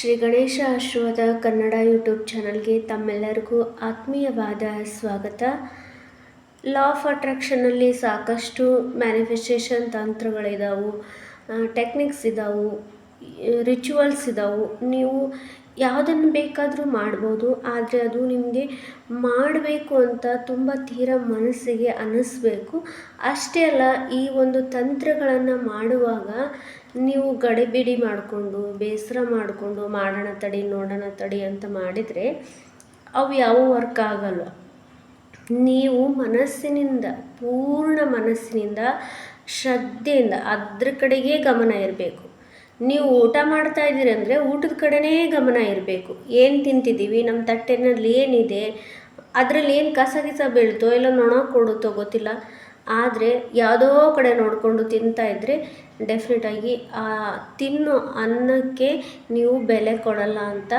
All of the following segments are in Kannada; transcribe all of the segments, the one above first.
ಶ್ರೀ ಗಣೇಶ ಆಶೀರ್ವಾದ ಕನ್ನಡ ಯೂಟ್ಯೂಬ್ ಚಾನಲ್ಗೆ ತಮ್ಮೆಲ್ಲರಿಗೂ ಆತ್ಮೀಯವಾದ ಸ್ವಾಗತ. ಲಾ ಆಫ್ ಅಟ್ರಾಕ್ಷನಲ್ಲಿ ಸಾಕಷ್ಟು ಮ್ಯಾನಿಫೆಸ್ಟೇಷನ್ ತಂತ್ರಗಳಿದಾವು, ಟೆಕ್ನಿಕ್ಸ್ ಇದ್ದಾವೆ, ರಿಚುವಲ್ಸ್ ಇದ್ದಾವೆ. ನೀವು ಯಾವುದನ್ನು ಬೇಕಾದರೂ ಮಾಡ್ಬೋದು, ಆದರೆ ಅದು ನಿಮಗೆ ಮಾಡಬೇಕು ಅಂತ ತುಂಬ ತೀರಾ ಮನಸ್ಸಿಗೆ ಅನ್ನಿಸ್ಬೇಕು. ಅಷ್ಟೇ ಅಲ್ಲ, ಈ ಒಂದು ತಂತ್ರಗಳನ್ನು ಮಾಡುವಾಗ ನೀವು ಗಡಿಬಿಡಿ ಮಾಡಿಕೊಂಡು ಬೇಸರ ಮಾಡಿಕೊಂಡು ಮಾಡೋಣ ತಡಿ ನೋಡೋಣ ತಡಿ ಅಂತ ಮಾಡಿದರೆ ಅವು ಯಾವ ವರ್ಕ್ ಆಗಲ್ಲ. ನೀವು ಮನಸ್ಸಿನಿಂದ, ಪೂರ್ಣ ಮನಸ್ಸಿನಿಂದ, ಶ್ರದ್ಧೆಯಿಂದ ಅದ್ರ ಕಡೆಗೇ ಗಮನ ಇರಬೇಕು. ನೀವು ಊಟ ಮಾಡ್ತಾ ಇದ್ದೀರಿ ಅಂದರೆ ಊಟದ ಕಡೆನೇ ಗಮನ ಇರಬೇಕು. ಏನು ತಿಂತಿದ್ದೀವಿ, ನಮ್ಮ ತಟ್ಟೆನಲ್ಲಿ ಏನಿದೆ, ಅದರಲ್ಲಿ ಏನು ಕಸ ಬೀಳ್ತೋ ಇಲ್ಲ ನೊಣ ಕೊಡುತ್ತೋ ಗೊತ್ತಿಲ್ಲ, ಆದರೆ ಯಾವುದೋ ಕಡೆ ನೋಡಿಕೊಂಡು ತಿಂತಾಯಿದ್ರೆ ಡೆಫಿನೆಟಾಗಿ ಆ ತಿನ್ನೋ ಅನ್ನಕ್ಕೆ ನೀವು ಬೆಲೆ ಕೊಡಲ್ಲ ಅಂತ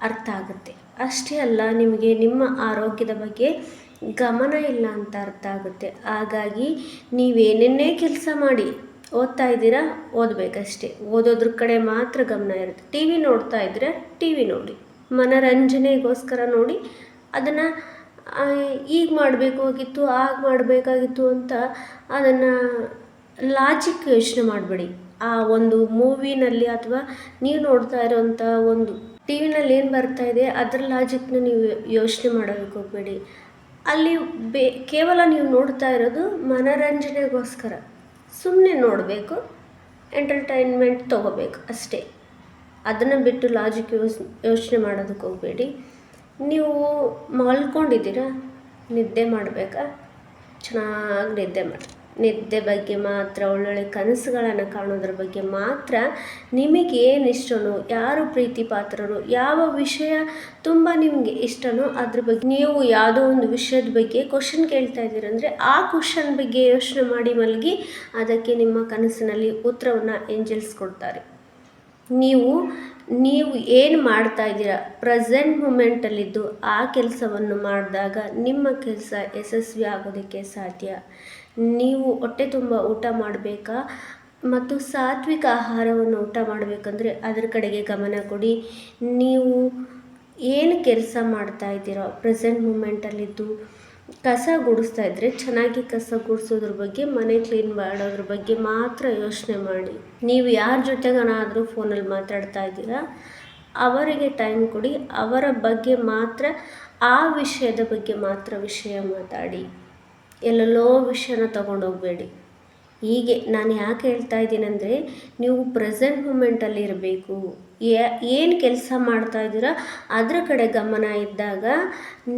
ಅರ್ಥ ಆಗುತ್ತೆ. ಅಷ್ಟೇ ಅಲ್ಲ, ನಿಮಗೆ ನಿಮ್ಮ ಆರೋಗ್ಯದ ಬಗ್ಗೆ ಗಮನ ಇಲ್ಲ ಅಂತ ಅರ್ಥ ಆಗುತ್ತೆ. ಹಾಗಾಗಿ ನೀವೇನೇನೇ ಕೆಲಸ ಮಾಡಿ, ಓದ್ತಾ ಇದ್ದೀರಾ ಓದಬೇಕಷ್ಟೇ, ಓದೋದ್ರ ಕಡೆ ಮಾತ್ರ ಗಮನ ಇರುತ್ತೆ. ಟಿ ವಿ ನೋಡ್ತಾ ಇದ್ದರೆ ಟಿ ವಿ ನೋಡಿ, ಮನೋರಂಜನೆಗೋಸ್ಕರ ನೋಡಿ. ಅದನ್ನು ಈಗ ಮಾಡಬೇಕಾಗಿತ್ತು, ಆಗ ಮಾಡಬೇಕಾಗಿತ್ತು ಅಂತ ಅದನ್ನು ಲಾಜಿಕ್ ಯೋಚನೆ ಮಾಡಬೇಡಿ. ಆ ಒಂದು ಮೂವಿನಲ್ಲಿ ಅಥವಾ ನೀವು ನೋಡ್ತಾ ಇರೋವಂಥ ಒಂದು ಟಿ ವಿನಲ್ಲಿ ಏನು ಬರ್ತಾ ಇದೆ ಅದರ ಲಾಜಿಕ್ನ ನೀವು ಯೋಚನೆ ಮಾಡೋದಕ್ಕೆ ಹೋಗಬೇಡಿ. ಅಲ್ಲಿ ಕೇವಲ ನೀವು ನೋಡ್ತಾ ಇರೋದು ಮನೋರಂಜನೆಗೋಸ್ಕರ, ಸುಮ್ಮನೆ ನೋಡಬೇಕು, ಎಂಟರ್ಟೈನ್ಮೆಂಟ್ ತೊಗೋಬೇಕು ಅಷ್ಟೇ. ಅದನ್ನು ಬಿಟ್ಟು ಲಾಜಿಕ್ ಯೋಚನೆ ಮಾಡೋದಕ್ಕೆ ಹೋಗಬೇಡಿ. ನೀವು ಮಲ್ಕೊಂಡಿದ್ದೀರಾ, ನಿದ್ದೆ ಮಾಡಬೇಕಾ, ಚೆನ್ನಾಗಿ ನಿದ್ದೆ ಮಾಡಿ. ನಿದ್ದೆ ಬಗ್ಗೆ ಮಾತ್ರ, ಒಳ್ಳೊಳ್ಳೆ ಕನಸುಗಳನ್ನು ಕಾಣೋದ್ರ ಬಗ್ಗೆ ಮಾತ್ರ, ನಿಮಗೆ ಏನು ಇಷ್ಟನೋ, ಯಾರು ಪ್ರೀತಿ ಪಾತ್ರರು, ಯಾವ ವಿಷಯ ತುಂಬ ನಿಮಗೆ ಇಷ್ಟನೋ ಅದ್ರ ಬಗ್ಗೆ. ನೀವು ಯಾವುದೋ ಒಂದು ವಿಷಯದ ಬಗ್ಗೆ ಕ್ವಶನ್ ಕೇಳ್ತಾ ಇದ್ದೀರಂದರೆ ಆ ಕ್ವಶನ್ ಬಗ್ಗೆ ಯೋಚನೆ ಮಾಡಿ ಮಲಗಿ, ಅದಕ್ಕೆ ನಿಮ್ಮ ಕನಸಿನಲ್ಲಿ ಉತ್ತರವನ್ನು ಏಂಜಲ್ಸ್ ಕೊಡ್ತಾರೆ. ನೀವು ಏನು ಮಾಡ್ತಾ ಇದ್ದೀರಾ, ಪ್ರೆಸೆಂಟ್ ಮೂಮೆಂಟಲ್ಲಿದ್ದು ಆ ಕೆಲಸವನ್ನು ಮಾಡಿದಾಗ ನಿಮ್ಮ ಕೆಲಸ ಯಶಸ್ವಿ ಆಗೋದಕ್ಕೆ ಸಾಧ್ಯ. ನೀವು ಹೊಟ್ಟೆ ತುಂಬ ಊಟ ಮಾಡಬೇಕಾ ಮತ್ತು ಸಾತ್ವಿಕ ಆಹಾರವನ್ನು ಊಟ ಮಾಡಬೇಕಂದ್ರೆ ಅದ್ರ ಕಡೆಗೆ ಗಮನ ಕೊಡಿ. ನೀವು ಏನು ಕೆಲಸ ಮಾಡ್ತಾ ಇದ್ದೀರೋ ಪ್ರೆಸೆಂಟ್ ಮೂಮೆಂಟಲ್ಲಿದ್ದು ಕಸ ಗುಡಿಸ್ತಾ ಇದ್ದರೆ ಚೆನ್ನಾಗಿ ಕಸ ಗುಡಿಸೋದ್ರ ಬಗ್ಗೆ, ಮನೆ ಕ್ಲೀನ್ ಮಾಡೋದ್ರ ಬಗ್ಗೆ ಮಾತ್ರ ಯೋಚನೆ ಮಾಡಿ. ನೀವು ಯಾರ ಜೊತೆಗನಾದರೂ ಫೋನಲ್ಲಿ ಮಾತಾಡ್ತಾ ಇದ್ದೀರಾ, ಅವರಿಗೆ ಟೈಮ್ ಕೊಡಿ. ಅವರ ಬಗ್ಗೆ ಮಾತ್ರ, ಆ ವಿಷಯದ ಬಗ್ಗೆ ಮಾತ್ರ ವಿಷಯ ಮಾತಾಡಿ. ಎಲ್ಲೆಲ್ಲೋ ವಿಷಯನ ತೊಗೊಂಡೋಗಬೇಡಿ. ಹೀಗೆ ನಾನು ಯಾಕೆ ಹೇಳ್ತಾ ಇದ್ದೀನಂದರೆ, ನೀವು ಪ್ರೆಸೆಂಟ್ ಮೂಮೆಂಟಲ್ಲಿ ಇರಬೇಕು. ಏನು ಕೆಲಸ ಮಾಡ್ತಾ ಇದ್ದೀರಾ ಅದರ ಕಡೆ ಗಮನ ಇದ್ದಾಗ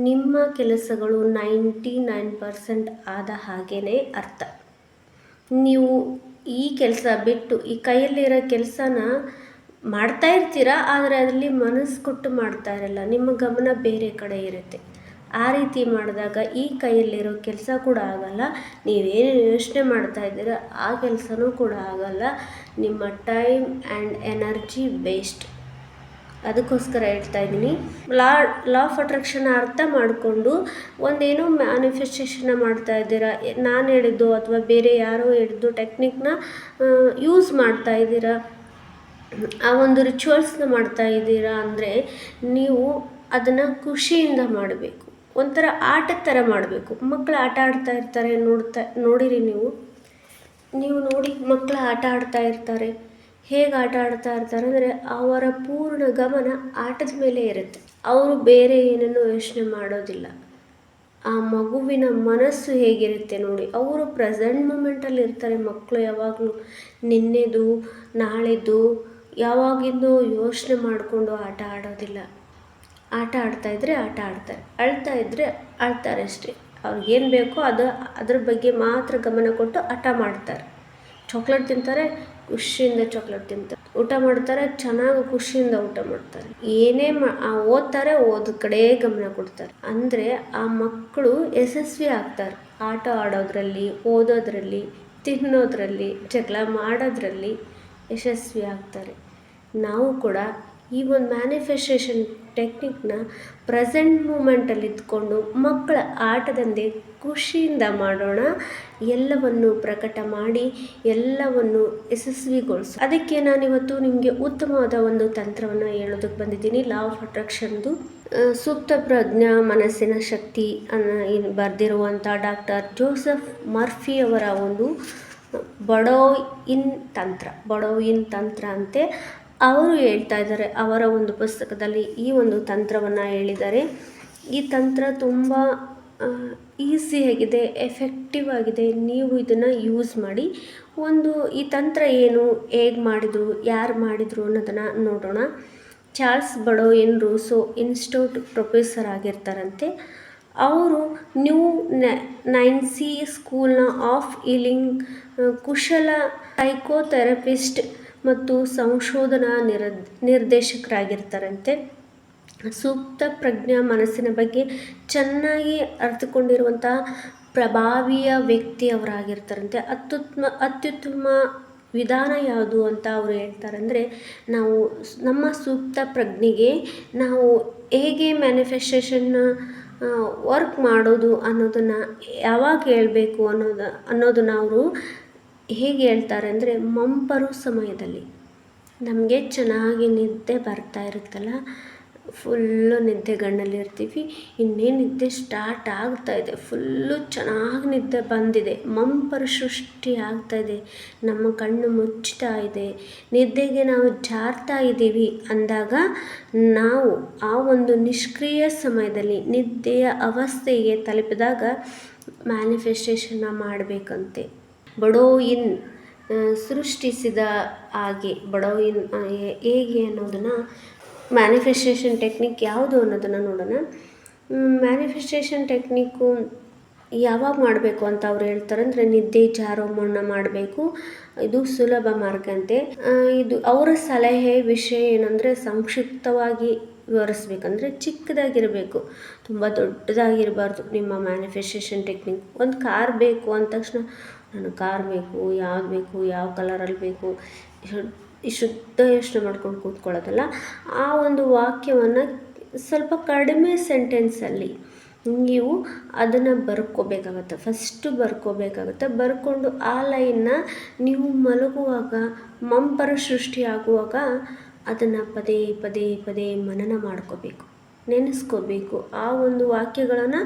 ನಿಮ್ಮ ಕೆಲಸಗಳು 99% ಆದ ಹಾಗೇ ಅರ್ಥ. ನೀವು ಈ ಕೆಲಸ ಬಿಟ್ಟು ಈ ಕೈಯಲ್ಲಿರೋ ಕೆಲಸನ ಮಾಡ್ತಾ ಇರ್ತೀರಾ, ಆದರೆ ಅದರಲ್ಲಿ ಮನಸ್ಸು ಕೊಟ್ಟು ಮಾಡ್ತಾ ಇರಲ್ಲ, ನಿಮ್ಮ ಗಮನ ಬೇರೆ ಕಡೆ ಇರುತ್ತೆ. ಆ ರೀತಿ ಮಾಡಿದಾಗ ಈ ಕೈಯಲ್ಲಿರೋ ಕೆಲಸ ಕೂಡ ಆಗಲ್ಲ, ನೀವೇನು ಯೋಚನೆ ಮಾಡ್ತಾ ಇದ್ದೀರಾ ಆ ಕೆಲಸನೂ ಕೂಡ ಆಗಲ್ಲ. ನಿಮ್ಮ ಟೈಮ್ ಆ್ಯಂಡ್ ಎನರ್ಜಿ ವೇಸ್ಟ್. ಅದಕ್ಕೋಸ್ಕರ ಹೇಳ್ತಾ ಇದ್ದೀನಿ, ಲಾ ಆಫ್ ಅಟ್ರಾಕ್ಷನ್ ಅರ್ಥ ಮಾಡಿಕೊಂಡು ಒಂದೇನೋ ಮ್ಯಾನಿಫೆಸ್ಟೇಷನ್ನ ಮಾಡ್ತಾ ಇದ್ದೀರಾ, ನಾನು ಹೇಳಿದ್ದು ಅಥವಾ ಬೇರೆ ಯಾರೋ ಹೇಳಿದ್ದು ಟೆಕ್ನಿಕ್ನ ಯೂಸ್ ಮಾಡ್ತಾ ಇದ್ದೀರಾ, ಆ ಒಂದು ರಿಚುವಲ್ಸ್ನ ಮಾಡ್ತಾ ಇದ್ದೀರಾ ಅಂದರೆ ನೀವು ಅದನ್ನು ಖುಷಿಯಿಂದ ಮಾಡಬೇಕು. ಒಂಥರ ಆಟದ ಥರ ಮಾಡಬೇಕು. ಮಕ್ಕಳು ಆಟ ಆಡ್ತಾ ಇರ್ತಾರೆ, ನೋಡಿರಿ ನೀವು ನೋಡಿ, ಮಕ್ಕಳು ಆಟ ಆಡ್ತಾ ಇರ್ತಾರೆ. ಹೇಗೆ ಆಟ ಆಡ್ತಾ ಇರ್ತಾರೆ ಅಂದರೆ ಅವರ ಪೂರ್ಣ ಗಮನ ಆಟದ ಮೇಲೆ ಇರುತ್ತೆ. ಅವರು ಬೇರೆ ಏನನ್ನೂ ಯೋಚನೆ ಮಾಡೋದಿಲ್ಲ. ಆ ಮಗುವಿನ ಮನಸ್ಸು ಹೇಗಿರುತ್ತೆ ನೋಡಿ, ಅವರು ಪ್ರೆಸೆಂಟ್ ಮೂಮೆಂಟಲ್ಲಿ ಇರ್ತಾರೆ. ಮಕ್ಕಳು ಯಾವಾಗಲೂ ನಿನ್ನೆದು ನಾಳೆದು ಯಾವಾಗಿಂದು ಯೋಚನೆ ಮಾಡಿಕೊಂಡು ಆಟ ಆಡೋದಿಲ್ಲ. ಆಟ ಆಡ್ತಾಯಿದ್ರೆ ಆಟ ಆಡ್ತಾರೆ, ಅಳ್ತಾ ಇದ್ದರೆ ಅಳ್ತಾರೆ ಅಷ್ಟೇ. ಅವ್ರಿಗೇನು ಬೇಕೋ ಅದ್ರ ಬಗ್ಗೆ ಮಾತ್ರ ಗಮನ ಕೊಟ್ಟು ಆಟ ಮಾಡ್ತಾರೆ. ಚಾಕ್ಲೇಟ್ ತಿಂತಾರೆ, ಖುಷಿಯಿಂದ ಚಾಕ್ಲೇಟ್ ತಿಂತಾರೆ. ಊಟ ಮಾಡ್ತಾರೆ, ಚೆನ್ನಾಗಿ ಖುಷಿಯಿಂದ ಊಟ ಮಾಡ್ತಾರೆ. ಏನೇ ಓದ್ತಾರೆ, ಓದೋ ಕಡೆ ಗಮನ ಕೊಡ್ತಾರೆ. ಅಂದರೆ ಆ ಮಕ್ಕಳು ಯಶಸ್ವಿ ಆಗ್ತಾರೆ. ಆಟ ಆಡೋದ್ರಲ್ಲಿ, ಓದೋದ್ರಲ್ಲಿ, ತಿನ್ನೋದ್ರಲ್ಲಿ, ಜಗಳ ಮಾಡೋದ್ರಲ್ಲಿ ಯಶಸ್ವಿ ಆಗ್ತಾರೆ. ನಾವು ಕೂಡ ಈ ಒಂದು ಮ್ಯಾನಿಫೆಸ್ಟೇಷನ್ ಟೆಕ್ನಿಕ್ನ ಪ್ರೆಸೆಂಟ್ ಮೂಮೆಂಟಲ್ಲಿ ಇದ್ಕೊಂಡು ಮಕ್ಕಳ ಆಟದಂತೆ ಖುಷಿಯಿಂದ ಮಾಡೋಣ. ಎಲ್ಲವನ್ನು ಪ್ರಕಟ ಮಾಡಿ ಎಲ್ಲವನ್ನು ಯಶಸ್ವಿಗೊಳಿಸು. ಅದಕ್ಕೆ ನಾನಿವತ್ತು ನಿಮಗೆ ಉತ್ತಮವಾದ ಒಂದು ತಂತ್ರವನ್ನು ಹೇಳೋದಕ್ಕೆ ಬಂದಿದ್ದೀನಿ. ಲಾ ಆಫ್ ಅಟ್ರಾಕ್ಷನ್ದು ಸುಪ್ತ ಪ್ರಜ್ಞಾ ಮನಸ್ಸಿನ ಶಕ್ತಿ ಬರೆದಿರುವಂಥ ಡಾಕ್ಟರ್ ಜೋಸೆಫ್ ಮರ್ಫಿ ಅವರ ಒಂದು ಬಡೋಯಿನ್ ತಂತ್ರ ಅಂತೆ ಅವರು ಹೇಳ್ತಾ ಇದ್ದಾರೆ. ಅವರ ಒಂದು ಪುಸ್ತಕದಲ್ಲಿ ಈ ಒಂದು ತಂತ್ರವನ್ನು ಹೇಳಿದ್ದಾರೆ. ಈ ತಂತ್ರ ತುಂಬ ಈಸಿಯಾಗಿದೆ, ಎಫೆಕ್ಟಿವ್ ಆಗಿದೆ. ನೀವು ಇದನ್ನು ಯೂಸ್ ಮಾಡಿ. ಈ ತಂತ್ರ ಏನು, ಹೇಗೆ ಮಾಡಿದರು, ಯಾರು ಮಾಡಿದರು ಅನ್ನೋದನ್ನು ನೋಡೋಣ. Charles Baudouin Rousseau institute professor ಆಗಿರ್ತಾರಂತೆ. ಅವರು ನ್ಯೂ ನೈನ್ಸಿ ಸ್ಕೂಲ್ನ ಆಫ್ ಹೀಲಿಂಗ್ ಕುಶಲ ಸೈಕೋಥೆರಪಿಸ್ಟ್ ಮತ್ತು ಸಂಶೋಧನಾ ನಿರ್ದೇಶಕರಾಗಿರ್ತಾರಂತೆ. ಸೂಕ್ತ ಪ್ರಜ್ಞಾ ಮನಸ್ಸಿನ ಬಗ್ಗೆ ಚೆನ್ನಾಗಿ ಅರ್ಥಕೊಂಡಿರುವಂತಹ ಪ್ರಭಾವಿಯ ವ್ಯಕ್ತಿಯವರಾಗಿರ್ತಾರಂತೆ. ಅತ್ಯುತ್ತಮ ವಿಧಾನ ಯಾವುದು ಅಂತ ಅವರು ಹೇಳ್ತಾರಂದರೆ, ನಾವು ನಮ್ಮ ಸೂಕ್ತ ಪ್ರಜ್ಞೆಗೆ ನಾವು ಹೇಗೆ ಮ್ಯಾನಿಫೆಸ್ಟೇಷನ್ನ ವರ್ಕ್ ಮಾಡೋದು ಅನ್ನೋದನ್ನು ಯಾವಾಗ ಹೇಳಬೇಕು ಅನ್ನೋದನ್ನು ಅವರು ಹೇಗೆ ಹೇಳ್ತಾರೆ ಅಂದರೆ, ಮಂಪರು ಸಮಯದಲ್ಲಿ ನಮಗೆ ಚೆನ್ನಾಗಿ ನಿದ್ದೆ ಬರ್ತಾ ಇರುತ್ತಲ್ಲ, ಫುಲ್ಲು ನಿದ್ದೆಗಣ್ಣಲ್ಲಿ ಇರ್ತೀವಿ. ಇನ್ನೇನು ನಿದ್ದೆ ಸ್ಟಾರ್ಟ್ ಆಗ್ತಾಯಿದೆ, ಫುಲ್ಲು ಚೆನ್ನಾಗಿ ನಿದ್ದೆ ಬಂದಿದೆ, ಮಂಪರು ಸೃಷ್ಟಿ ಆಗ್ತಾಯಿದೆ, ನಮ್ಮ ಕಣ್ಣು ಮುಚ್ತಾ ಇದೆ, ನಿದ್ದೆಗೆ ನಾವು ಜಾರ್ತಾ ಇದ್ದೀವಿ ಅಂದಾಗ ನಾವು ಆ ಒಂದು ನಿಷ್ಕ್ರಿಯ ಸಮಯದಲ್ಲಿ ನಿದ್ದೆಯ ಅವಸ್ಥೆಗೆ ತಲುಪಿದಾಗ ಮ್ಯಾನಿಫೆಸ್ಟೇಷನ್ನ ಮಾಡಬೇಕಂತೆ. ಬಡೋಯಿನ್ ಸೃಷ್ಟಿಸಿದ ಹಾಗೆ ಬಡೋಯಿನ್ ಹೇಗೆ ಅನ್ನೋದನ್ನು ಮ್ಯಾನಿಫೆಸ್ಟೇಷನ್ ಟೆಕ್ನಿಕ್ ಯಾವುದು ಅನ್ನೋದನ್ನು ನೋಡೋಣ. ಮ್ಯಾನಿಫೆಸ್ಟೇಷನ್ ಟೆಕ್ನಿಕ್ಕು ಯಾವಾಗ ಮಾಡಬೇಕು ಅಂತ ಅವ್ರು ಹೇಳ್ತಾರೆ ಅಂದರೆ, ನಿದ್ದೆ ಜಾರೋ ಮುನ್ನ ಮಾಡಬೇಕು. ಇದು ಸುಲಭ ಮಾರ್ಗ ಅಂತೆ. ಇದು ಅವರ ಸಲಹೆ ವಿಷಯ ಏನಂದರೆ, ಸಂಕ್ಷಿಪ್ತವಾಗಿ ವಿವರಿಸ್ಬೇಕಂದ್ರೆ ಚಿಕ್ಕದಾಗಿರಬೇಕು, ತುಂಬ ದೊಡ್ಡದಾಗಿರಬಾರ್ದು. ನಿಮ್ಮ ಮ್ಯಾನಿಫೆಸ್ಟೇಷನ್ ಟೆಕ್ನಿಕ್ ಒಂದು ಕಾರ್ ಬೇಕು ಅಂದ ತಕ್ಷಣ ನನಗೆ ಕಾರ್ ಬೇಕು, ಯಾವ್ದು ಬೇಕು, ಯಾವ ಕಲರಲ್ಲಿ ಬೇಕು, ಶುದ್ಧ ಯೋಚನೆ ಮಾಡ್ಕೊಂಡು ಕೂತ್ಕೊಳ್ಳೋದಲ್ಲ. ಆ ಒಂದು ವಾಕ್ಯವನ್ನು ಸ್ವಲ್ಪ ಕಡಿಮೆ ಸೆಂಟೆನ್ಸಲ್ಲಿ ನೀವು ಅದನ್ನು ಬರ್ಕೋಬೇಕಾಗತ್ತೆ. ಫಸ್ಟು ಬರ್ಕೊಂಡು ಆ ಲೈನ್ನ ನೀವು ಮಲಗುವಾಗ ಮಂಪರ ಸೃಷ್ಟಿ ಆಗುವಾಗ ಅದನ್ನು ಪದೇ ಪದೇ ಪದೇ ಮನನ ಮಾಡ್ಕೋಬೇಕು, ನೆನೆಸ್ಕೋಬೇಕು. ಆ ಒಂದು ವಾಕ್ಯಗಳನ್ನು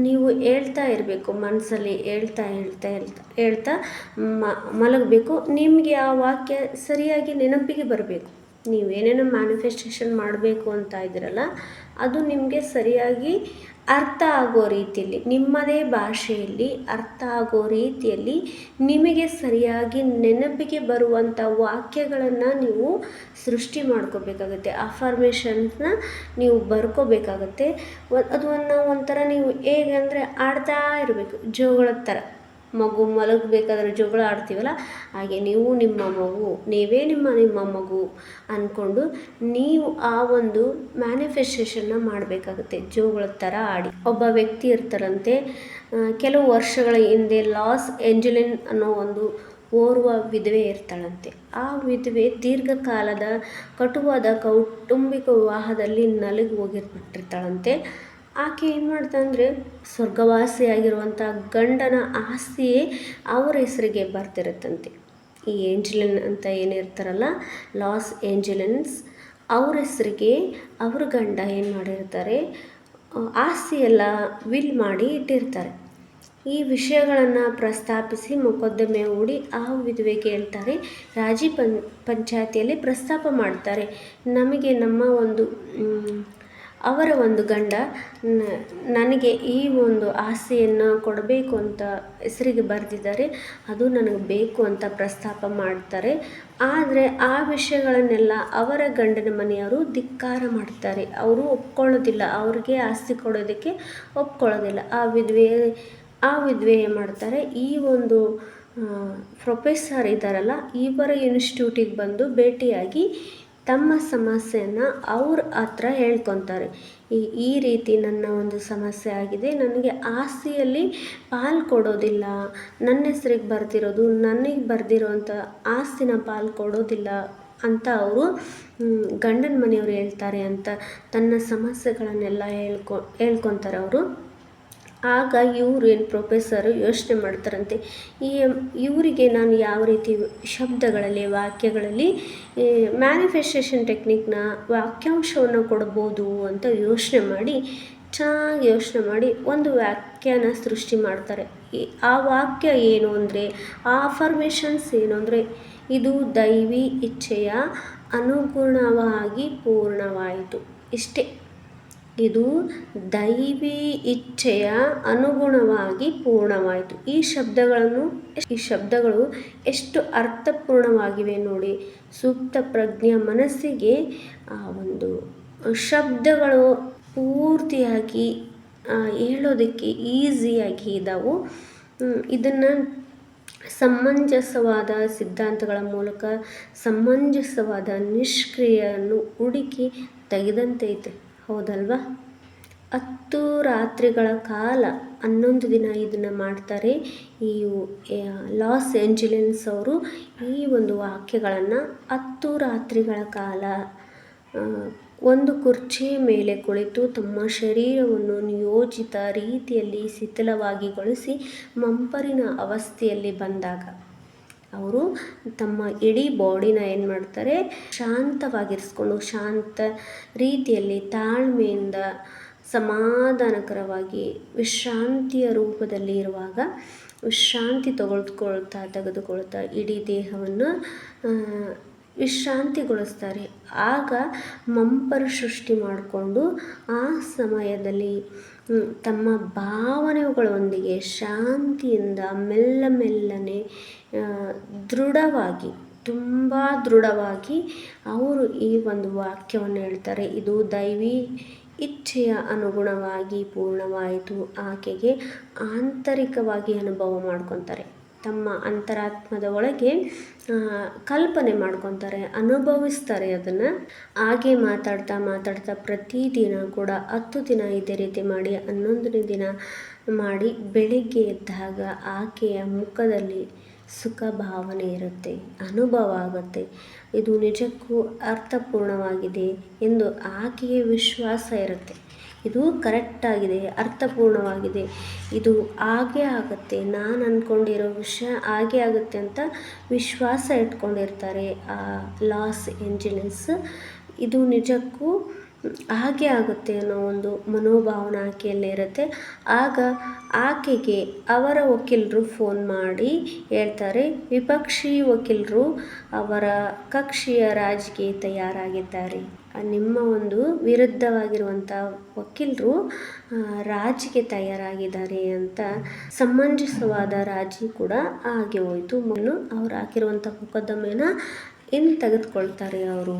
ನೀವು ಹೇಳ್ತಾ ಇರಬೇಕು, ಮನಸ್ಸಲ್ಲಿ ಹೇಳ್ತಾ ಮಲಗಬೇಕು. ನಿಮಗೆ ಆ ವಾಕ್ಯ ಸರಿಯಾಗಿ ನೆನಪಿಗೆ ಬರಬೇಕು. ನೀವೇನೇನೋ ಮ್ಯಾನಿಫೆಸ್ಟೇಷನ್ ಮಾಡಬೇಕು ಅಂತ ಇದ್ದೀರಲ್ಲ, ಅದು ನಿಮಗೆ ಸರಿಯಾಗಿ ಅರ್ಥ ಆಗೋ ರೀತಿಯಲ್ಲಿ, ನಿಮ್ಮದೇ ಭಾಷೆಯಲ್ಲಿ ಅರ್ಥ ಆಗೋ ರೀತಿಯಲ್ಲಿ ನಿಮಗೆ ಸರಿಯಾಗಿ ನೆನಪಿಗೆ ಬರುವಂಥ ವಾಕ್ಯಗಳನ್ನು ನೀವು ಸೃಷ್ಟಿ ಮಾಡ್ಕೋಬೇಕಾಗತ್ತೆ. ಅಫರ್ಮೇಷನ್ಸ್ನ ನೀವು ಬರ್ಕೋಬೇಕಾಗತ್ತೆ. ಅದನ್ನು ಒಂಥರ ನೀವು ಹೇಗೆ ಅಂದರೆ ಆಡ್ತಾ ಇರಬೇಕು, ಜೋಗಳದ ಥರ. ಮಗು ಮಲಗಬೇಕಾದ್ರೆ ಜೋಗಳ ಆಡ್ತೀವಲ್ಲ, ಹಾಗೆ ನೀವೇ ನಿಮ್ಮ ಮಗು ಅಂದ್ಕೊಂಡು ನೀವು ಆ ಒಂದು ಮ್ಯಾನಿಫೆಸ್ಟೇಷನ್ನ ಮಾಡಬೇಕಾಗುತ್ತೆ, ಜೋಗಳದ ಥರ ಆಡಿ. ಒಬ್ಬ ವ್ಯಕ್ತಿ ಇರ್ತಾರಂತೆ, ಕೆಲವು ವರ್ಷಗಳ ಹಿಂದೆ ಲಾಸ್ ಏಂಜಲಿನ್ ಅನ್ನೋ ಒಂದು ಓರ್ವ ವಿಧವೆ ಇರ್ತಾಳಂತೆ. ಆ ವಿಧವೆ ದೀರ್ಘಕಾಲದ ಕಟುವಾದ ಕೌಟುಂಬಿಕ ವಿವಾಹದಲ್ಲಿ ನಲುಗಿ ಹೋಗಿಬಿಟ್ಟಿರ್ತಾಳಂತೆ. ಆಕೆ ಏನು ಮಾಡ್ತಾಳಂದರೆ, ಸ್ವರ್ಗವಾಸಿಯಾಗಿರುವಂಥ ಗಂಡನ ಆಸ್ತಿಯೇ ಅವರ ಹೆಸರಿಗೆ ಬರ್ತಿರುತ್ತಂತೆ. ಈ ಏಂಜಲಿನ್ ಅಂತ ಏನಿರ್ತಾರಲ್ಲ, ಲಾಸ್ ಏಂಜಲಿನ್ಸ್, ಅವ್ರ ಹೆಸರಿಗೆ ಅವ್ರ ಗಂಡ ಏನು ಮಾಡಿರ್ತಾರೆ, ಆಸ್ತಿಯೆಲ್ಲ ವಿಲ್ ಮಾಡಿ ಇಟ್ಟಿರ್ತಾರೆ. ಈ ವಿಷಯಗಳನ್ನು ಪ್ರಸ್ತಾಪಿಸಿ ಮೊಕದ್ದಮೆ ಹೂಡಿ ಆ ವಿಧವೆಗೆ ಹೇಳ್ತಾರೆ. ರಾಜಿ ಪಂಚಾಯತಿಯಲ್ಲಿ ಪ್ರಸ್ತಾಪ ಮಾಡ್ತಾರೆ. ನಮಗೆ ಅವರ ಒಂದು ಗಂಡ ನನಗೆ ಈ ಒಂದು ಆಸ್ತಿಯನ್ನು ಕೊಡಬೇಕು ಅಂತ ಹೆಸರಿಗೆ ಬರೆದಿದ್ದಾರೆ, ಅದು ನನಗೆ ಬೇಕು ಅಂತ ಪ್ರಸ್ತಾಪ ಮಾಡ್ತಾರೆ. ಆದರೆ ಆ ವಿಷಯಗಳನ್ನೆಲ್ಲ ಅವರ ಗಂಡನ ಮನೆಯವರು ಧಿಕ್ಕಾರ ಮಾಡ್ತಾರೆ. ಅವರು ಒಪ್ಕೊಳ್ಳೋದಿಲ್ಲ, ಅವ್ರಿಗೆ ಆಸ್ತಿ ಕೊಡೋದಕ್ಕೆ ಒಪ್ಕೊಳ್ಳೋದಿಲ್ಲ. ಆ ವಿಧವೆ ಏನು ಮಾಡ್ತಾರೆ, ಈ ಒಂದು ಪ್ರೊಫೆಸರ್ ಇದ್ದಾರಲ್ಲ, ಇವರ ಇನ್ಸ್ಟಿಟ್ಯೂಟಿಗೆ ಬಂದು ಭೇಟಿಯಾಗಿ ತಮ್ಮ ಸಮಸ್ಯೆಯನ್ನು ಅವ್ರ ಹತ್ರ ಹೇಳ್ಕೊತಾರೆ. ಈ ರೀತಿ ನನ್ನ ಒಂದು ಸಮಸ್ಯೆ ಆಗಿದೆ, ನನಗೆ ಆಸ್ತಿಯಲ್ಲಿ ಪಾಲು ಕೊಡೋದಿಲ್ಲ, ನನ್ನ ಹೆಸ್ರಿಗೆ ಬರ್ತಿರೋದು ನನಗೆ ಬರ್ದಿರೋಂಥ ಆಸ್ತಿನ ಪಾಲು ಕೊಡೋದಿಲ್ಲ ಅಂತ ಅವರು ಗಂಡನ ಮನೆಯವರು ಹೇಳ್ತಾರೆ ಅಂತ ತನ್ನ ಸಮಸ್ಯೆಗಳನ್ನೆಲ್ಲ ಹೇಳ್ಕೊತಾರೆ ಅವರು. ಆಗ ಇವರು ಏನು ಪ್ರೊಫೆಸರು ಯೋಚನೆ ಮಾಡ್ತಾರಂತೆ, ಇವರಿಗೆ ನಾನು ಯಾವ ರೀತಿ ಶಬ್ದಗಳಲ್ಲಿ ವಾಕ್ಯಗಳಲ್ಲಿ ಮ್ಯಾನಿಫೆಸ್ಟೇಷನ್ ಟೆಕ್ನಿಕ್ನ ವಾಕ್ಯಾಂಶವನ್ನು ಕೊಡ್ಬೋದು ಅಂತ ಚೆನ್ನಾಗಿ ಯೋಚನೆ ಮಾಡಿ ಒಂದು ವಾಕ್ಯನ ಸೃಷ್ಟಿ ಮಾಡ್ತಾರೆ. ಆ ವಾಕ್ಯ ಏನು ಅಂದರೆ, ಆ ಅಫರ್ಮೇಷನ್ಸ್ ಏನು ಅಂದರೆ, ಇದು ದೈವಿ ಇಚ್ಛೆಯ ಅನುಗುಣವಾಗಿ ಪೂರ್ಣವಾಯಿತು. ಇಷ್ಟೇ. ಇದು ದೈವಿ ಇಚ್ಛೆಯ ಅನುಗುಣವಾಗಿ ಪೂರ್ಣವಾಯಿತು. ಈ ಶಬ್ದಗಳು ಎಷ್ಟು ಅರ್ಥಪೂರ್ಣವಾಗಿವೆ ನೋಡಿ. ಸೂಕ್ತ ಪ್ರಜ್ಞೆಯ ಮನಸ್ಸಿಗೆ ಆ ಒಂದು ಶಬ್ದಗಳು ಪೂರ್ತಿಯಾಗಿ ಹೇಳೋದಕ್ಕೆ ಈಸಿಯಾಗಿ ಇದ್ದಾವೆ. ಇದನ್ನು ಸಮಂಜಸವಾದ ಸಿದ್ಧಾಂತಗಳ ಮೂಲಕ ಸಮಂಜಸವಾದ ನಿಷ್ಕ್ರಿಯೆಯನ್ನು ಹುಡುಕಿ ತೆಗೆದಂತೆ ಐತೆ, ಹೌದಲ್ವಾ? 10 ರಾತ್ರಿಗಳ ಕಾಲ 11 ದಿನ ಇದನ್ನು ಮಾಡ್ತಾರೆ. ಈ ಲಾಸ್ ಏಂಜಲೀಸ್ ಅವರು ಈ ಒಂದು ವಾಕ್ಯಗಳನ್ನು 10 ರಾತ್ರಿಗಳ ಕಾಲ ಒಂದು ಕುರ್ಚಿಯ ಮೇಲೆ ಕುಳಿತು ತಮ್ಮ ಶರೀರವನ್ನು ನಿಯೋಜಿತ ರೀತಿಯಲ್ಲಿ ಶಿಥಿಲವಾಗಿಗೊಳಿಸಿ ಮಂಪರಿನ ಅವಸ್ಥೆಯಲ್ಲಿ ಬಂದಾಗ ಅವರು ತಮ್ಮ ಇಡೀ ಬಾಡಿನ ಏನು ಮಾಡ್ತಾರೆ, ಶಾಂತವಾಗಿರಿಸ್ಕೊಂಡು ಶಾಂತ ರೀತಿಯಲ್ಲಿ ತಾಳ್ಮೆಯಿಂದ ಸಮಾಧಾನಕರವಾಗಿ ವಿಶ್ರಾಂತಿಯ ರೂಪದಲ್ಲಿ ಇರುವಾಗ ವಿಶ್ರಾಂತಿ ತೆಗೆದುಕೊಳ್ತಾ ಇಡೀ ದೇಹವನ್ನು ವಿಶ್ರಾಂತಿಗೊಳಿಸ್ತಾರೆ. ಆಗ ಮಂಪರು ಸೃಷ್ಟಿ ಮಾಡಿಕೊಂಡು ಆ ಸಮಯದಲ್ಲಿ ತಮ್ಮ ಭಾವನೆಗಳೊಂದಿಗೆ ಶಾಂತಿಯಿಂದ ಮೆಲ್ಲನೆ ದೃಢವಾಗಿ, ತುಂಬ ದೃಢವಾಗಿ ಅವರು ಈ ಒಂದು ವಾಕ್ಯವನ್ನು ಹೇಳ್ತಾರೆ. ಇದು ದೈವಿ ಇಚ್ಛೆಯ ಅನುಗುಣವಾಗಿ ಪೂರ್ಣವಾಯಿತು. ಆಕೆಗೆ ಆಂತರಿಕವಾಗಿ ಅನುಭವ ಮಾಡ್ಕೊತಾರೆ. ತಮ್ಮ ಅಂತರಾತ್ಮದ ಒಳಗೆ ಕಲ್ಪನೆ ಮಾಡ್ಕೊತಾರೆ, ಅನುಭವಿಸ್ತಾರೆ ಅದನ್ನು. ಹಾಗೆ ಮಾತಾಡ್ತಾ ಪ್ರತಿದಿನ ಕೂಡ 10 ದಿನ ಇದೇ ರೀತಿ ಮಾಡಿ 11ನೇ ದಿನ ಮಾಡಿ ಬೆಳಿಗ್ಗೆ ಎದ್ದಾಗ ಆಕೆಯ ಮುಖದಲ್ಲಿ ಸುಖ ಭಾವನೆ ಇರುತ್ತೆ, ಅನುಭವ ಆಗುತ್ತೆ. ಇದು ನಿಜಕ್ಕೂ ಅರ್ಥಪೂರ್ಣವಾಗಿದೆ ಎಂದು ಆಕೆಗೆ ವಿಶ್ವಾಸ ಇರುತ್ತೆ. ಇದು ಕರೆಕ್ಟಾಗಿದೆ, ಅರ್ಥಪೂರ್ಣವಾಗಿದೆ, ಇದು ಹಾಗೇ ಆಗುತ್ತೆ, ನಾನು ಅಂದ್ಕೊಂಡಿರೋ ವಿಷಯ ಹಾಗೇ ಆಗುತ್ತೆ ಅಂತ ವಿಶ್ವಾಸ ಇಟ್ಕೊಂಡಿರ್ತಾರೆ ಆ ಲಾಸ್ ಏಂಜಲೀಸ್. ಇದು ನಿಜಕ್ಕೂ ಹಾಗೆ ಆಗುತ್ತೆ ಅನ್ನೋ ಒಂದು ಮನೋಭಾವನೆ ಆಕೆಯಲ್ಲೇ ಇರುತ್ತೆ. ಆಗ ಆಕೆಗೆ ಅವರ ವಕೀಲರು ಫೋನ್ ಮಾಡಿ ಹೇಳ್ತಾರೆ, ವಿಪಕ್ಷಿ ವಕೀಲರು ಅವರ ಕಕ್ಷಿಯ ರಾಜಿಗೆ ತಯಾರಾಗಿದ್ದಾರೆ. ನಿಮ್ಮ ಒಂದು ವಿರುದ್ಧವಾಗಿರುವಂಥ ವಕೀಲರು ರಾಜಿಗೆ ತಯಾರಾಗಿದ್ದಾರೆ ಅಂತ. ಸಮಂಜಸವಾದ ರಾಜಿ ಕೂಡ ಆಗಿ ಹೋಯಿತು. ಅವ್ರು ಹಾಕಿರುವಂಥ ಮೊಕದ್ದಮೆನ ತೆಗೆದುಕೊಳ್ತಾರೆ ಅವರು.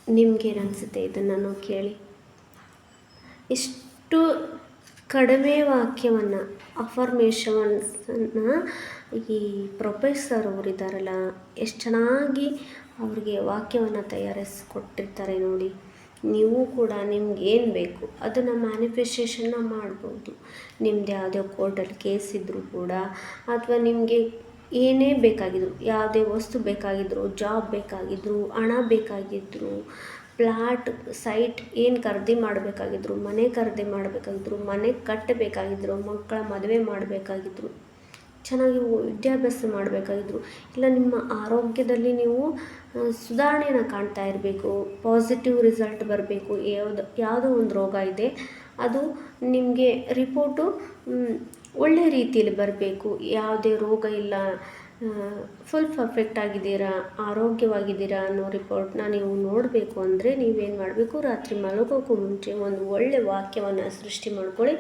ನಿಮ್ಗೇನು ಅನಿಸುತ್ತೆ ಇದನ್ನು ಕೇಳಿ? ಇಷ್ಟು ಕಡಿಮೆ ವಾಕ್ಯವನ್ನು ಅಫರ್ಮೇಷನ್ನ ಈ ಪ್ರೊಫೆಸರ್ ಅವರಿದ್ದಾರಲ್ಲ, ಎಷ್ಟು ಚೆನ್ನಾಗಿ ಅವ್ರಿಗೆ ವಾಕ್ಯವನ್ನು ತಯಾರಿಸಿಕೊಟ್ಟಿರ್ತಾರೆ ನೋಡಿ. ನೀವು ಕೂಡ ನಿಮ್ಗೆ ಏನು ಬೇಕು ಅದನ್ನು ಮ್ಯಾನಿಫೆಸ್ಟೇಷನ್ನ ಮಾಡ್ಬೋದು. ನಿಮ್ದು ಯಾವುದೇ ಕೋರ್ಟಲ್ಲಿ ಕೇಸ್ ಇದ್ದರೂ ಕೂಡ, ಅಥವಾ ನಿಮಗೆ ಏನೇ ಬೇಕಾಗಿದ್ರು, ಯಾವುದೇ ವಸ್ತು ಬೇಕಾಗಿದ್ರು, ಜಾಬ್ ಬೇಕಾಗಿದ್ರು, ಹಣ ಬೇಕಾಗಿದ್ರು, ಪ್ಲಾಟ್ ಸೈಟ್ ಏನು ಖರೀದಿ ಮಾಡಬೇಕಾಗಿದ್ರು, ಮನೆ ಖರೀದಿ ಮಾಡಬೇಕಾಗಿದ್ರು, ಮನೆ ಕಟ್ಟಬೇಕಾಗಿದ್ರು, ಮಕ್ಕಳ ಮದುವೆ ಮಾಡಬೇಕಾಗಿದ್ರು, ಚೆನ್ನಾಗಿ ವಿದ್ಯಾಭ್ಯಾಸ ಮಾಡಬೇಕಾಗಿದ್ರು, ಇಲ್ಲ ನಿಮ್ಮ ಆರೋಗ್ಯದಲ್ಲಿ ನೀವು ಸುಧಾರಣೆಯನ್ನು ಕಾಣ್ತಾ ಇರಬೇಕು, ಪಾಸಿಟಿವ್ ರಿಸಲ್ಟ್ ಬರಬೇಕು, ಯಾವುದೋ ಒಂದು ರೋಗ ಇದೆ ಅದು ನಿಮಗೆ ರಿಪೋರ್ಟು ಒಳ್ಳೆಯ ರೀತಿಯಲ್ಲಿ ಬರಬೇಕು, ಯಾವುದೇ ರೋಗ ಇಲ್ಲ, ಫುಲ್ ಪರ್ಫೆಕ್ಟ್ ಆಗಿದ್ದೀರಾ, ಆರೋಗ್ಯವಾಗಿದ್ದೀರಾ ಅನ್ನೋ ರಿಪೋರ್ಟ್ನ ನೀವು ನೋಡಬೇಕು ಅಂದರೆ ನೀವೇನು ಮಾಡಬೇಕು, ರಾತ್ರಿ ಮಲಗೋಕ್ಕೂ ಮುಂಚೆ ಒಂದು ಒಳ್ಳೆಯ ವಾಕ್ಯವನ್ನು ಸೃಷ್ಟಿ ಮಾಡ್ಕೊಳ್ಳಿ.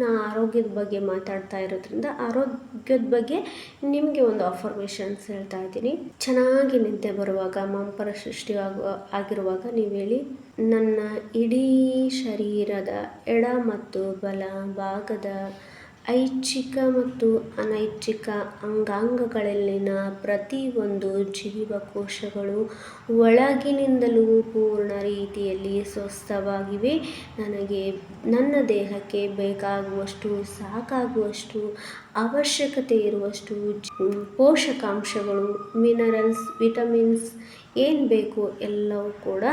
ನಾನು ಆರೋಗ್ಯದ ಬಗ್ಗೆ ಮಾತಾಡ್ತಾ ಇರೋದ್ರಿಂದ ಆರೋಗ್ಯದ ಬಗ್ಗೆ ನಿಮಗೆ ಒಂದು ಅಫರ್ಮೇಷನ್ಸ್ ಹೇಳ್ತಾ ಇದ್ದೀನಿ. ಚೆನ್ನಾಗಿ ನಿದ್ದೆ ಬರುವಾಗ, ಮಂಪರ ಸೃಷ್ಟಿ ಆಗಿರುವಾಗ ನೀವು ಹೇಳಿ, ನನ್ನ ಇಡೀ ಶರೀರದ ಎಡ ಮತ್ತು ಬಲ ಭಾಗದ ಐಚ್ಛಿಕ ಮತ್ತು ಅನೈಚ್ಛಿಕ ಅಂಗಾಂಗಗಳಲ್ಲಿನ ಪ್ರತಿಯೊಂದು ಜೀವಕೋಶಗಳು ಒಳಗಿನಿಂದಲೂ ಪೂರ್ಣ ರೀತಿಯಲ್ಲಿ ಸ್ವಸ್ಥವಾಗಿವೆ. ನನಗೆ ನನ್ನ ದೇಹಕ್ಕೆ ಬೇಕಾಗುವಷ್ಟು, ಸಾಕಾಗುವಷ್ಟು, ಅವಶ್ಯಕತೆ ಇರುವಷ್ಟು ಪೋಷಕಾಂಶಗಳು, ಮಿನರಲ್ಸ್, ವಿಟಮಿನ್ಸ್ ಏನು ಬೇಕು ಎಲ್ಲವೂ ಕೂಡ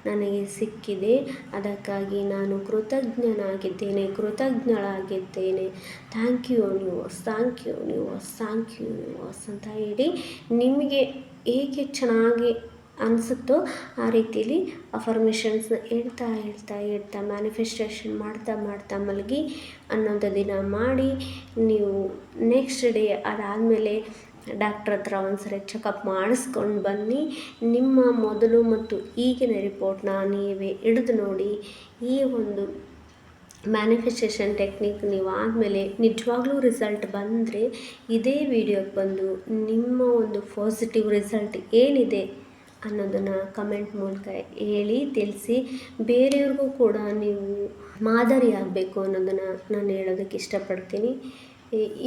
ನನಗೆ ಸಿಕ್ಕಿದೆ. ಅದಕ್ಕಾಗಿ ನಾನು ಕೃತಜ್ಞಳಾಗಿದ್ದೇನೆ. Thank you universe, thank you universe, thank you universe ಅಂತ ಹೇಳಿ ನಿಮಗೆ ಹೇಗೆ ಚೆನ್ನಾಗಿ ಅನಿಸುತ್ತೋ ಆ ರೀತಿಯಲ್ಲಿ ಅಫರ್ಮೇಷನ್ಸ್ನ ಹೇಳ್ತಾ ಮ್ಯಾನಿಫೆಸ್ಟೇಷನ್ ಮಾಡ್ತಾ ಮಲಗಿ 11 ದಿನ ಮಾಡಿ ನೀವು ನೆಕ್ಸ್ಟ್ ಡೇ ಅದಾದಮೇಲೆ ಡಾಕ್ಟ್ರ್ ಹತ್ರ ಒಂದ್ಸರಿ ಚೆಕಪ್ ಮಾಡಿಸ್ಕೊಂಡು ಬನ್ನಿ. ನಿಮ್ಮ ಮೊದಲು ಮತ್ತು ಈಗಿನ ರಿಪೋರ್ಟ್ನ ನೀವೇ ಹಿಡಿದು ನೋಡಿ. ಈ ಒಂದು ಮ್ಯಾನಿಫೆಸ್ಟೇಷನ್ ಟೆಕ್ನಿಕ್ ನೀವು ಆದಮೇಲೆ ನಿಜವಾಗ್ಲೂ ರಿಸಲ್ಟ್ ಬಂದರೆ ಇದೇ ವಿಡಿಯೋಗೆ ಬಂದು ನಿಮ್ಮ ಒಂದು ಪಾಸಿಟಿವ್ ರಿಸಲ್ಟ್ ಏನಿದೆ ಅನ್ನೋದನ್ನು ಕಮೆಂಟ್ ಮೂಲಕ ಹೇಳಿ ತಿಳಿಸಿ. ಬೇರೆಯವ್ರಿಗೂ ಕೂಡ ನೀವು ಮಾದರಿ ಆಗಬೇಕು ಅನ್ನೋದನ್ನು ನಾನು ಹೇಳೋದಕ್ಕೆ ಇಷ್ಟಪಡ್ತೀನಿ.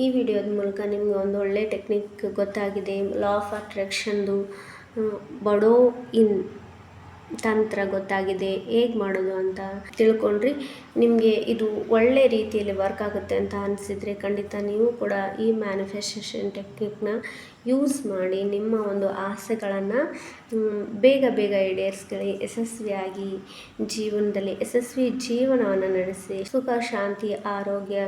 ಈ ವಿಡಿಯೋದ ಮೂಲಕ ನಿಮಗೆ ಒಂದು ಒಳ್ಳೆ ಟೆಕ್ನಿಕ್ ಗೊತ್ತಾಗಿದೆ. ಲಾ ಆಫ್ ಅಟ್ರಾಕ್ಷನ್ದು ಬಡೋ ಇನ್ ತಂತ್ರ ಗೊತ್ತಾಗಿದೆ, ಹೇಗೆ ಮಾಡೋದು ಅಂತ ತಿಳ್ಕೊಂಡ್ರಿ. ನಿಮಗೆ ಇದು ಒಳ್ಳೆ ರೀತಿಯಲ್ಲಿ ವರ್ಕ್ ಆಗುತ್ತೆ ಅಂತ ಅನಿಸಿದರೆ ಖಂಡಿತ ನೀವು ಕೂಡ ಈ ಮ್ಯಾನಿಫೆಸ್ಟೇಷನ್ ಟೆಕ್ನಿಕ್ನ ಯೂಸ್ ಮಾಡಿ ನಿಮ್ಮ ಒಂದು ಆಸೆಗಳನ್ನು ಬೇಗ ಈಡೇರಿಸ್ಕೊಳ್ಳಿ. ಯಶಸ್ವಿಯಾಗಿ ಜೀವನದಲ್ಲಿ ಯಶಸ್ವಿ ಜೀವನವನ್ನು ನಡೆಸಿ ಸುಖ, ಶಾಂತಿ, ಆರೋಗ್ಯ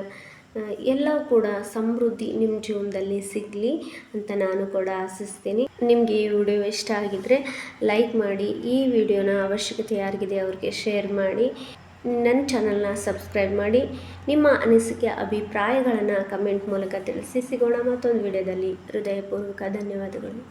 ಎಲ್ಲವೂ ಕೂಡ ಸಮೃದ್ಧಿ ನಿಮ್ಮ ಜೀವನದಲ್ಲಿ ಸಿಗಲಿ ಅಂತ ನಾನು ಕೂಡ ಆಶಿಸ್ತೀನಿ. ನಿಮಗೆ ಈ ವಿಡಿಯೋ ಇಷ್ಟ ಆಗಿದ್ದರೆ ಲೈಕ್ ಮಾಡಿ, ಈ ವಿಡಿಯೋನ ಅವಶ್ಯಕತೆ ಯಾರಿಗಿದೆ ಅವ್ರಿಗೆ ಶೇರ್ ಮಾಡಿ, ನನ್ನ ಚಾನಲ್ನ ಸಬ್ಸ್ಕ್ರೈಬ್ ಮಾಡಿ. ನಿಮ್ಮ ಅನಿಸಿಕೆ ಅಭಿಪ್ರಾಯಗಳನ್ನು ಕಮೆಂಟ್ ಮೂಲಕ ತಿಳಿಸಿ. ಸಿಗೋಣ ಮತ್ತೊಂದು ವಿಡಿಯೋದಲ್ಲಿ. ಹೃದಯಪೂರ್ವಕ ಧನ್ಯವಾದಗಳು.